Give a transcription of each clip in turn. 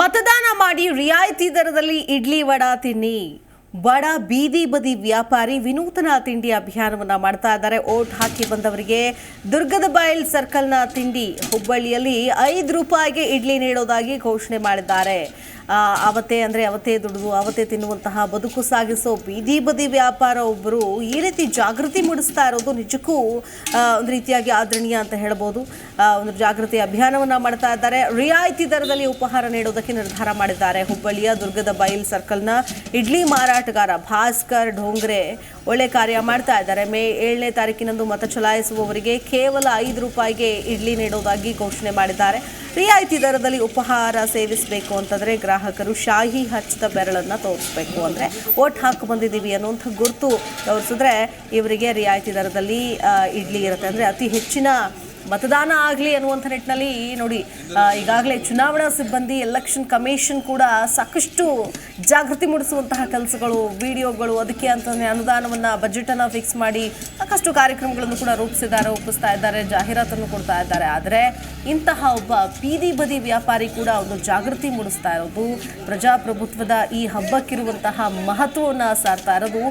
ಮತದಾನ ಮಾಡಿ ರಿಯಾಯಿತಿ ದರದಲ್ಲಿ ಇಡ್ಲಿ ವಡಾ ತಿನ್ನಿ. ಬಡ ಬೀದಿ ಬದಿ ವ್ಯಾಪಾರಿ ವಿನೂತನ ತಿಂಡಿ ಅಭಿಯಾನವನ್ನ ಮಾಡ್ತಾ ಇದ್ದಾರೆ. ಓಟ್ ಹಾಕಿ ಬಂದವರಿಗೆ ದುರ್ಗದ ಬೈಲ್ ಸರ್ಕಲ್ನ ತಿಂಡಿ ಹುಬ್ಬಳ್ಳಿಯಲ್ಲಿ ₹5 ಇಡ್ಲಿ ನೀಡೋದಾಗಿ ಘೋಷಣೆ ಮಾಡಿದ್ದಾರೆ. ಅವತ್ತೇ ದುಡಿದು ಅವತ್ತೇ ತಿನ್ನುವಂತಹ ಬದುಕು ಸಾಗಿಸೋ ಬೀದಿ ಬದಿ ವ್ಯಾಪಾರ ಒಬ್ಬರು ಈ ರೀತಿ ಜಾಗೃತಿ ಮೂಡಿಸ್ತಾ ಇರೋದು ನಿಜಕ್ಕೂ ಒಂದು ರೀತಿಯಾಗಿ ಆದರಣೀಯ ಅಂತ ಹೇಳ್ಬೋದು. ಒಂದು ಜಾಗೃತಿ ಅಭಿಯಾನವನ್ನ ಮಾಡ್ತಾ ಇದ್ದಾರೆ. ರಿಯಾಯಿತಿ ದರದಲ್ಲಿ ಉಪಹಾರ ನೀಡೋದಕ್ಕೆ ನಿರ್ಧಾರ ಮಾಡಿದ್ದಾರೆ. ಹುಬ್ಬಳ್ಳಿಯ ದುರ್ಗದ ಬೈಲ್ ಸರ್ಕಲ್ನ ಇಡ್ಲಿ ಮಾರಾಟಗಾರ ಭಾಸ್ಕರ್ ಢೋಂಗ್ರೆ ಒಳ್ಳೆ ಕಾರ್ಯ ಮಾಡ್ತಾ ಇದ್ದಾರೆ. ಮೇ 7ನೇ ತಾರೀಕಿನಂದು ಮತ ಚಲಾಯಿಸುವವರಿಗೆ ಕೇವಲ ₹5 ಇಡ್ಲಿ ನೀಡೋದಾಗಿ ಘೋಷಣೆ ಮಾಡಿದ್ದಾರೆ. ರಿಯಾಯಿತಿ ದರದಲ್ಲಿ ಉಪಹಾರ ಸೇವಿಸಬೇಕು ಅಂತಂದರೆ ಗ್ರಾಹಕರು ಶಾಹಿ ಹಚ್ಚಿದ ಬೆರಳನ್ನು ತೋರಿಸ್ಬೇಕು. ಅಂದರೆ ಓಟ್ ಹಾಕಿ ಬಂದಿದ್ದೀವಿ ಅನ್ನುವಂಥ ಗುರುತು ತೋರಿಸಿದ್ರೆ ಇವರಿಗೆ ರಿಯಾಯಿತಿ ದರದಲ್ಲಿ ಇಡ್ಲಿ ಇರುತ್ತೆ. ಅಂದರೆ ಅತಿ ಹೆಚ್ಚಿನ ಮತದಾನ ಆಗಲಿ ಅನ್ನುವಂಥ ನಿಟ್ಟಿನಲ್ಲಿ ನೋಡಿ, ಈಗಾಗಲೇ ಚುನಾವಣಾ ಸಿಬ್ಬಂದಿ ಎಲೆಕ್ಷನ್ ಕಮಿಷನ್ ಕೂಡ ಸಾಕಷ್ಟು ಜಾಗೃತಿ ಮೂಡಿಸುವಂತಹ ಕೆಲಸಗಳು, ವಿಡಿಯೋಗಳು, ಅದಕ್ಕೆ ಅಂತಲೇ ಅನುದಾನವನ್ನು ಬಜೆಟನ್ನು ಫಿಕ್ಸ್ ಮಾಡಿ ಸಾಕಷ್ಟು ಕಾರ್ಯಕ್ರಮಗಳನ್ನು ಕೂಡ ರೂಪಿಸ್ತಾ ಇದ್ದಾರೆ, ಜಾಹೀರಾತನ್ನು ಕೊಡ್ತಾ ಇದ್ದಾರೆ. ಆದರೆ ಇಂತಹ ಒಬ್ಬ ಬೀದಿ ಬದಿ ವ್ಯಾಪಾರಿ ಕೂಡ ಒಂದು ಜಾಗೃತಿ ಮೂಡಿಸ್ತಾ ಇರೋದು, ಪ್ರಜಾಪ್ರಭುತ್ವದ ಈ ಹಬ್ಬಕ್ಕಿರುವಂತಹ ಮಹತ್ವವನ್ನು ಸಾರ್ತಾ ಇರೋದು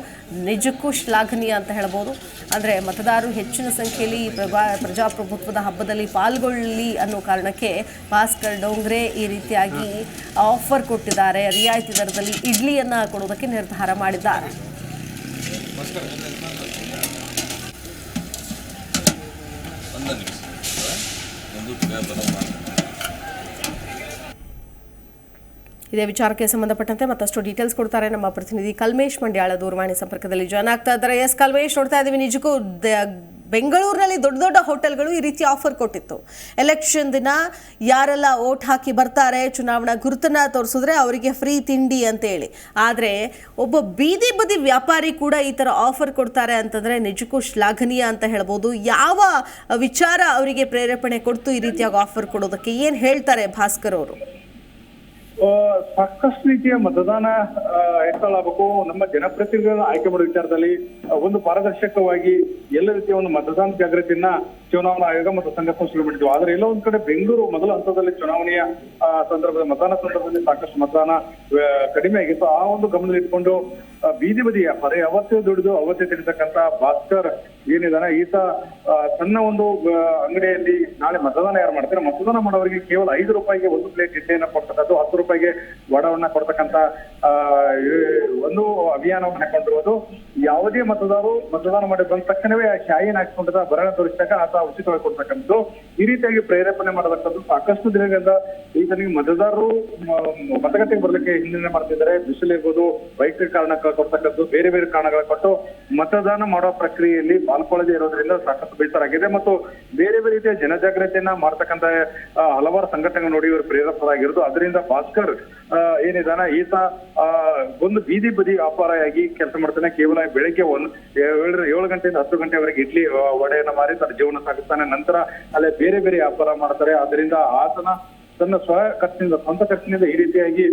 ನಿಜಕ್ಕೂ ಶ್ಲಾಘನೀಯ ಅಂತ ಹೇಳ್ಬೋದು. ಅಂದರೆ ಮತದಾರರು ಹೆಚ್ಚಿನ ಸಂಖ್ಯೆಯಲ್ಲಿ ಪ್ರಜಾಪ್ರಭುತ್ವದ ಹಬ್ಬದಲ್ಲಿ ಪಾಲ್ಗೊಳ್ಳಿ ಅನ್ನೋ ಕಾರಣಕ್ಕೆ ಭಾಸ್ಕರ್ ಢೋಂಗ್ರೆ ಈ ರೀತಿಯಾಗಿ ಆಫರ್ ಕೊಟ್ಟಿದ್ದಾರೆ. ರಿಯಾಯಿತಿ ದರದಲ್ಲಿ ಇಡ್ಲಿಯನ್ನು ಕೊಡೋದಕ್ಕೆ ನಿರ್ಧಾರ ಮಾಡಿದ್ದಾರೆ. ಇದೇ ವಿಚಾರಕ್ಕೆ ಸಂಬಂಧಪಟ್ಟಂತೆ ಮತ್ತಷ್ಟು ಡೀಟೇಲ್ಸ್ ಕೊಡ್ತಾರೆ ನಮ್ಮ ಪ್ರತಿನಿಧಿ ಕಲ್ಮೇಶ್ ಮಂಡ್ಯಾಳ ದೂರವಾಣಿ ಸಂಪರ್ಕದಲ್ಲಿ ಜಾಯ್ನ್ ಆಗ್ತಾ ಇದ್ದಾರೆ. ಎಸ್ ಕಲ್ಮೇಶ್, ನೋಡ್ತಾ ಇದ್ದೀವಿ ನಿಜಕ್ಕೂ ಬೆಂಗಳೂರಿನಲ್ಲಿ ದೊಡ್ಡ ದೊಡ್ಡ ಹೋಟೆಲ್ಗಳು ಈ ರೀತಿ ಆಫರ್ ಕೊಟ್ಟಿತ್ತು. ಎಲೆಕ್ಷನ್ ದಿನ ಯಾರೆಲ್ಲ ಓಟ್ ಹಾಕಿ ಬರ್ತಾರೆ, ಚುನಾವಣಾ ಗುರುತನ್ನ ತೋರಿಸಿದ್ರೆ ಅವರಿಗೆ ಫ್ರೀ ತಿಂಡಿ ಅಂತೇಳಿ. ಆದರೆ ಒಬ್ಬ ಬೀದಿ ಬದಿ ವ್ಯಾಪಾರಿ ಕೂಡ ಈ ಥರ ಆಫರ್ ಕೊಡ್ತಾರೆ ಅಂತಂದರೆ ನಿಜಕ್ಕೂ ಶ್ಲಾಘನೀಯ ಅಂತ ಹೇಳ್ಬೋದು. ಯಾವ ವಿಚಾರ ಅವರಿಗೆ ಪ್ರೇರೇಪಣೆ ಕೊಡ್ತು ಈ ರೀತಿಯಾಗಿ ಆಫರ್ ಕೊಡೋದಕ್ಕೆ? ಏನು ಹೇಳ್ತಾರೆ ಭಾಸ್ಕರ್ ಅವರು? ಸಾಕಷ್ಟು ರೀತಿಯ ಮತದಾನ ಹೆಚ್ಚಳಾಗಬೇಕು. ನಮ್ಮ ಜನಪ್ರತಿನಿಧಿಗಳನ್ನು ಆಯ್ಕೆ ಮಾಡೋ ವಿಚಾರದಲ್ಲಿ ಒಂದು ಪಾರದರ್ಶಕವಾಗಿ ಎಲ್ಲ ರೀತಿಯ ಒಂದು ಮತದಾನ ಜಾಗೃತಿಯನ್ನ ಚುನಾವಣಾ ಆಯೋಗ ಮತ್ತು ಸಂಘ ಸಂಸ್ಥೆಗಳು ಮಾಡಿದ್ವು. ಆದ್ರೆ ಎಲ್ಲ ಒಂದ್ ಕಡೆ ಬೆಂಗಳೂರು ಮೊದಲ ಹಂತದಲ್ಲಿ ಚುನಾವಣೆಯ ಮತದಾನ ಸಂದರ್ಭದಲ್ಲಿ ಸಾಕಷ್ಟು ಮತದಾನ ಕಡಿಮೆ ಆಗಿತ್ತು. ಆ ಒಂದು ಗಮನದಲ್ಲಿ ಇಟ್ಕೊಂಡು ಬೀದಿ ಬದಿ ವ್ಯಾಪಾರಿ ಅವತ್ತೇ ದುಡಿದು ಅವತ್ತೇ ತಿನ್ನತಕ್ಕಂತ ಭಾಸ್ಕರ್ ಏನಿದಾನೆ, ಈತ ತನ್ನ ಒಂದು ಅಂಗಡಿಯಲ್ಲಿ ನಾಳೆ ಮತದಾನ ಯಾರು ಮಾಡ್ತಾರೆ, ಮತದಾನ ಮಾಡೋರಿಗೆ ಕೇವಲ ₹5 ಒಂದು ಪ್ಲೇಟ್ ಇಡ್ಲಿಯನ್ನ ಕೊಡ್ತಕ್ಕಂಥದ್ದು, ₹10 ವಡವನ್ನ ಕೊಡ್ತಕ್ಕಂತ ಒಂದು ಅಭಿಯಾನವನ್ನು ಹಾಕೊಂಡಿರುವುದು. ಯಾವುದೇ ಮತದಾರರು ಮತದಾನ ಮಾಡಿ ಬಂದ ತಕ್ಷಣವೇ ಶಾಯಿನ ಹಾಕಿಕೊಂಡ ಬರಣ ತೋರಿಸಿದಾಗ ಆತ ಉಚಿತವಾಗಿ ಕೊಡ್ತಕ್ಕಂಥದ್ದು, ಈ ರೀತಿಯಾಗಿ ಪ್ರೇರೇಪಣೆ ಮಾಡತಕ್ಕಂಥದ್ದು ಸಾಕಷ್ಟು ದಿನಗಳಿಂದ ಈತನಿಗೆ ಮತದಾರರು ಮತಗಟ್ಟೆಗೆ ಬರ್ಲಿಕ್ಕೆ ಹಿಂದೆ ಮಾಡ್ತಿದ್ದಾರೆ. ಬಿಸಿಲಿರ್ಬೋದು, ವೈಯಕ್ತಿಕ ಕಾರಣಕ್ಕೆ ಕೊಡ್ತಕ್ಕಂಥದ್ದು, ಬೇರೆ ಬೇರೆ ಕಾರಣಗಳ ಕೊಟ್ಟು ಮತದಾನ ಮಾಡೋ ಪ್ರಕ್ರಿಯೆಯಲ್ಲಿ ಪಾಲ್ಗೊಳ್ಳದೇ ಇರೋದ್ರಿಂದ ಸಾಕಷ್ಟು ಬೇಸರ ಆಗಿದೆ. ಮತ್ತು ಬೇರೆ ಬೇರೆ ರೀತಿಯ ಜನಜಾಗೃತಿಯನ್ನ ಮಾಡ್ತಕ್ಕಂಥ ಹಲವಾರು ಸಂಘಟನೆಗಳು ನೋಡಿ ಇವರು ಪ್ರೇರೇಪರಾಗಿರೋದು. ಅದರಿಂದ ಭಾಸ್ಕರ್ ಏನಿದಾನ, ಈತ ಒಂದು ಬೀದಿ ಬದಿ ವ್ಯಾಪಾರಿಯಾಗಿ ಕೆಲಸ ಮಾಡ್ತಾನೆ. ಕೇವಲ ಬೆಳಗ್ಗೆ 7 ಗಂಟೆಯಿಂದ 10 ಗಂಟೆವರೆಗೆ ಇಡ್ಲಿ ವಡೆಯನ್ನ ಮಾರಿ ತನ್ನ ಜೀವನ ಸಾಗಿಸ್ತಾನೆ. ನಂತರ ಅಲ್ಲೇ ಬೇರೆ ಬೇರೆ ವ್ಯಾಪಾರ ಮಾಡ್ತಾರೆ. ಅದರಿಂದ ಆತನ ತನ್ನ ಸ್ವಂತ ಖರ್ಚಿನಿಂದ ಈ ರೀತಿಯಾಗಿ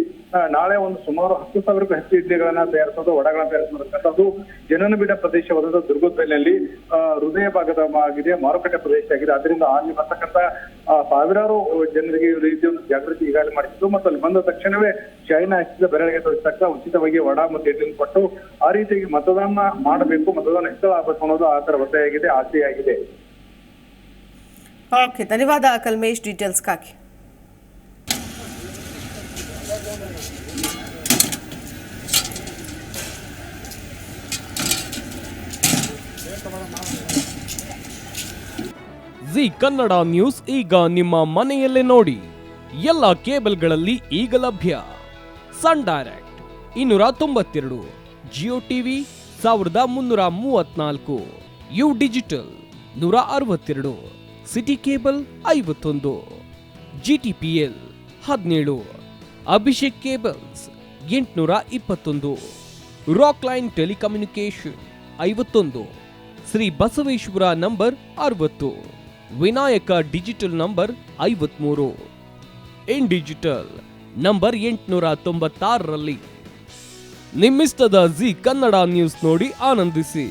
ನಾಳೆ ಒಂದು ಸುಮಾರು 10,000ಕ್ಕೂ ಹೆಚ್ಚು ಇಡ್ಲಿಗಳನ್ನ ತಯಾರಿಸೋದು, ವಡಗಳನ್ನ ತಯಾರಿಸೋದು. ಜನನಿಬಿಡ ಪ್ರದೇಶವಾದ ದುರ್ಗದ ಬೈಲಿನಲ್ಲಿ ಹೃದಯ ಭಾಗದ ಆಗಿದೆ, ಮಾರುಕಟ್ಟೆ ಪ್ರದೇಶ ಆಗಿದೆ. ಅದರಿಂದ ಅಲ್ಲಿ ಬರ್ತಕ್ಕಂಥ ಸಾವಿರಾರು ಜನರಿಗೆ ಈ ರೀತಿ ಒಂದು ಜಾಗೃತಿ ಈಗಾಗಲೇ ಮಾಡಿದ್ದು. ಮತ್ತು ಅಲ್ಲಿ ಬಂದ ತಕ್ಷಣವೇ ಶಾಯಿನ ಹಚ್ಚಿದ ಬೆರಳಿಗೆ ತೋರಿಸತಕ್ಕ ಉಚಿತವಾಗಿ ವಡ ಮತ್ತು ಇಡ್ಲಿ ಕೊಟ್ಟು ಆ ರೀತಿಯಾಗಿ ಮತದಾನ ಮಾಡಬೇಕು, ಮತದಾನ ಹೆಚ್ಚಳ ಆಗಬೇಕು ಅನ್ನೋದು ಆತರ ಒತ್ತಾಯಾಗಿದೆ, ಆಸೆಯಾಗಿದೆ. ಓಕೆ, ಧನ್ಯವಾದ ಕಲ್ಮೇಶ್ ಡೀಟೇಲ್ಸ್ಗಾಗಿ. ಜಿ ಕನ್ನಡ ನ್ಯೂಸ್ ಈಗ ನಿಮ್ಮ ಮನೆಯಲ್ಲೇ ನೋಡಿ. ಎಲ್ಲ ಕೇಬಲ್ಗಳಲ್ಲಿ ಈಗ ಲಭ್ಯ. Sun Direct 292, Jio TV 1334, U Digital 162, City Cable 51, GTPL 17, Abhishek Cables 821, Rockline telecommunication 51, Shri Basaveshwara number 60, Vinayaka Digital number 53, In Digital number 896ರಲ್ಲಿ. ನಿಮ್ಮಿಸ್ತದ ಜಿ ಕನ್ನಡ ನ್ಯೂಸ್ ನೋಡಿ ಆನಂದಿಸಿ.